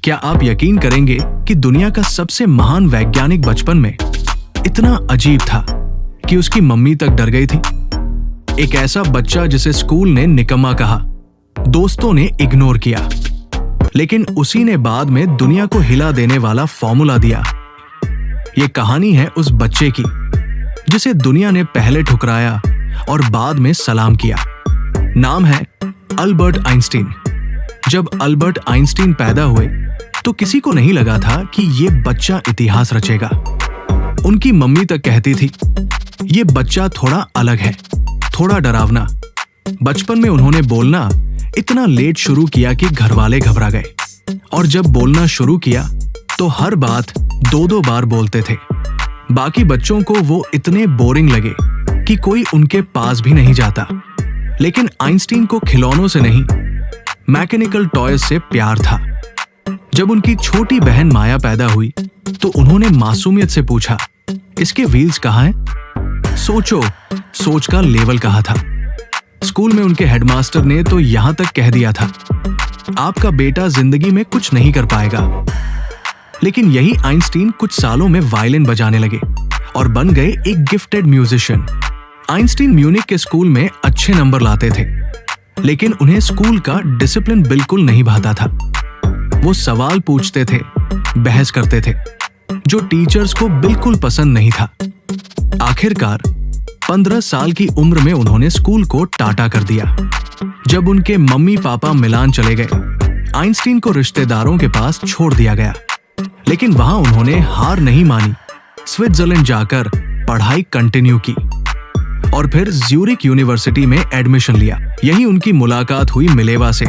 क्या आप यकीन करेंगे कि दुनिया का सबसे महान वैज्ञानिक बचपन में इतना अजीब था कि उसकी मम्मी तक डर गई थी। एक ऐसा बच्चा जिसे स्कूल ने निकम्मा कहा, दोस्तों ने इग्नोर किया, लेकिन उसी ने बाद में दुनिया को हिला देने वाला फॉर्मूला दिया। ये कहानी है उस बच्चे की जिसे दुनिया ने पहले ठुकराया और बाद में सलाम किया। नाम है अल्बर्ट आइंस्टीन। जब अल्बर्ट आइंस्टीन पैदा हुए तो किसी को नहीं लगा था कि ये बच्चा इतिहास रचेगा। उनकी मम्मी तक कहती थी, ये बच्चा थोड़ा अलग है, थोड़ा डरावना। बचपन में उन्होंने बोलना इतना लेट शुरू किया कि घरवाले घबरा गए, और जब बोलना शुरू किया तो हर बात 2-2 बार बोलते थे। बाकी बच्चों को वो इतने बोरिंग लगे कि कोई उनके पास भी नहीं जाता। लेकिन आइंस्टीन को खिलौनों से नहीं, मैकेनिकल टॉयज से प्यार था। जब उनकी छोटी बहन माया पैदा हुई तो उन्होंने मासूमियत से पूछा, इसके व्हील्स कहाँ हैं? सोचो, सोच का लेवल कहा था। स्कूल में उनके हेडमास्टर ने तो यहां तक कह दिया था, आपका बेटा जिंदगी में कुछ नहीं कर पाएगा। लेकिन यही आइंस्टीन कुछ सालों में वायलिन बजाने लगे और बन गए एक गिफ्टेड म्यूजिशियन। आइंस्टीन म्यूनिक के स्कूल में अच्छे नंबर लाते थे, लेकिन उन्हें स्कूल का डिसिप्लिन बिल्कुल नहीं भाता था। वो सवाल पूछते थे, बहस करते थे, जो टीचर्स को बिल्कुल पसंद नहीं था। आखिरकार 15 साल की उम्र में उन्होंने स्कूल को टाटा कर दिया। जब उनके मम्मी पापा मिलान चले गए, आइंस्टीन को रिश्तेदारों के पास छोड़ दिया गया। लेकिन वहां उन्होंने हार नहीं मानी, स्विट्जरलैंड जाकर पढ़ाई कंटिन्यू की और फिर ज्यूरिक यूनिवर्सिटी में एडमिशन लिया। यही उनकी मुलाकात हुई मिलेवा से,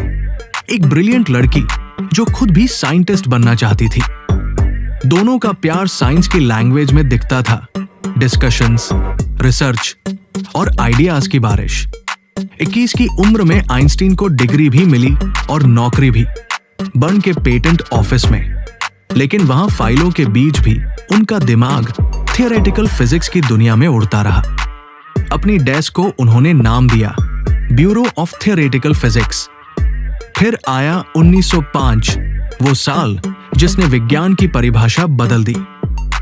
एक ब्रिलियंट लड़की जो खुद भी साइंटिस्ट बनना चाहती थी। दोनों का प्यार साइंस की लैंग्वेज में दिखता था, डिस्कशंस, रिसर्च और आइडियाज की बारिश। 21 की उम्र में आइंस्टीन को डिग्री भी मिली और नौकरी भी, बर्न के पेटेंट ऑफिस में। लेकिन वहां फाइलों के बीच भी उनका दिमाग थियोरेटिकल फिजिक्स की दुनिया में उड़ता रहा। अपनी डेस्क को उन्होंने नाम दिया ब्यूरो ऑफ थियोरेटिकल फिजिक्स। फिर आया 1905, वो साल जिसने विज्ञान की परिभाषा बदल दी।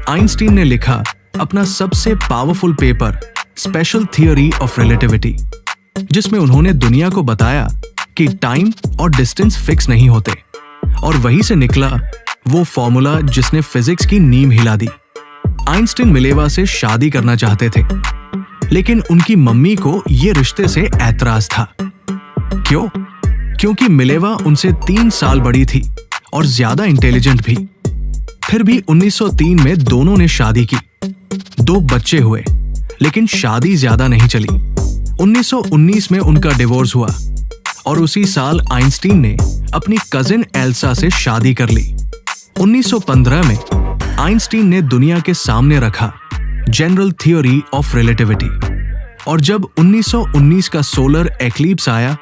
आइंस्टीन ने लिखा अपना सबसे powerful paper, special theory of relativity, जिसमें उन्होंने दुनिया को बताया कि टाइम और डिस्टेंस फिक्स नहीं होते। और वहीं से निकला वो फॉर्मूला जिसने फिजिक्स की नींव हिला दी। आइंस्टीन मिलेवा से शादी करना चाहते थे, लेकिन उनकी मम्मी को ये रिश्ते से ऐतराज था। क्यों? क्योंकि मिलेवा उनसे 3 साल बड़ी थी और ज्यादा इंटेलिजेंट भी। फिर भी 1903 में दोनों ने शादी की, 2 बच्चे हुए, लेकिन शादी ज्यादा नहीं चली। 1919 में उनका डिवोर्स हुआ और उसी साल आइंस्टीन ने अपनी कजिन एल्सा से शादी कर ली। 1915 में आइंस्टीन ने दुनिया के सामने रखा जनरल थ्योरी ऑफ रिलेटिविटी, और जब 1919 का सोलर एक्लिप्स आया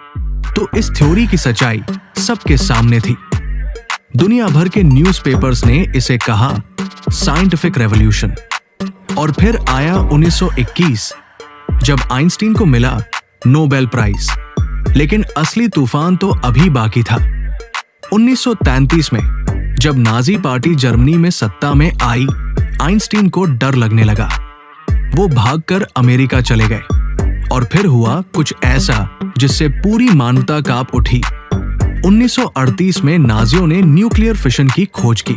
तो इस थ्योरी की सच्चाई सबके सामने थी। दुनिया भर के न्यूज़पेपर्स ने इसे कहा साइंटिफिक रेवोल्यूशन। और फिर आया 1921, जब आइंस्टीन को मिला नोबेल प्राइज। लेकिन असली तूफान तो अभी बाकी था। 1933 में जब नाजी पार्टी जर्मनी में सत्ता में आई, आइंस्टीन को डर लगने लगा। वो भागकर अमेरिका चले गए और फिर हुआ कुछ ऐसा जिससे पूरी मानवता कांप उठी। 1938 में नाजियों ने न्यूक्लियर फिशन की खोज की।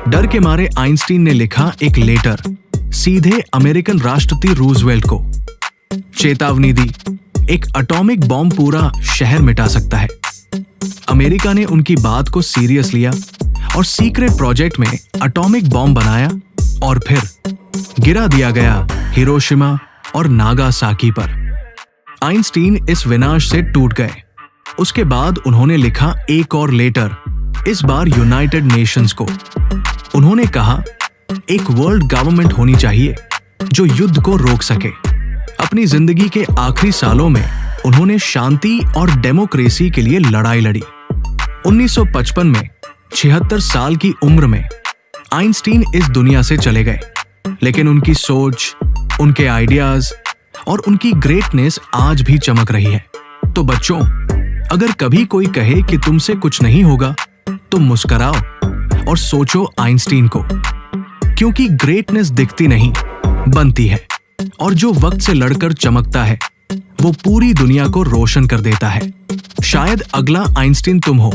डर के मारे आइंस्टीन ने लिखा एक लेटर सीधे अमेरिकन राष्ट्रपति रूजवेल्ट को। चेतावनी दी, एक एटॉमिक बॉम्ब पूरा शहर मिटा सकता है। अमेरिका ने उनकी बात को सीरियस लिया और सीक्रेट प्रोजेक्ट में एटॉमिक बॉम्ब बनाया और फिर गिरा दिया गया हिरोशिमा और नागासाकी पर। आइंस्टीन इस विनाश से टूट गए। उसके बाद उन्होंने लिखा एक और लेटर, इस बार यूनाइटेड नेशंस को। उन्होंने कहा एक वर्ल्ड गवर्नमेंट होनी चाहिए जो युद्ध को रोक सके। अपनी जिंदगी के आखिरी सालों में उन्होंने शांति और डेमोक्रेसी के लिए लड़ाई लड़ी। 1955 में 76 साल की उम्र में आइंस्टीन इस दुनिया से चले गए, लेकिन उनकी सोच, उनके आइडियाज और उनकी ग्रेटनेस आज भी चमक रही है। तो बच्चों, अगर कभी कोई कहे कि तुमसे कुछ नहीं होगा तो मुस्कुराओ, और सोचो आइंस्टीन को, क्योंकि ग्रेटनेस दिखती नहीं, बनती है, और जो वक्त से लड़कर चमकता है वो पूरी दुनिया को रोशन कर देता है। शायद अगला आइंस्टीन तुम हो,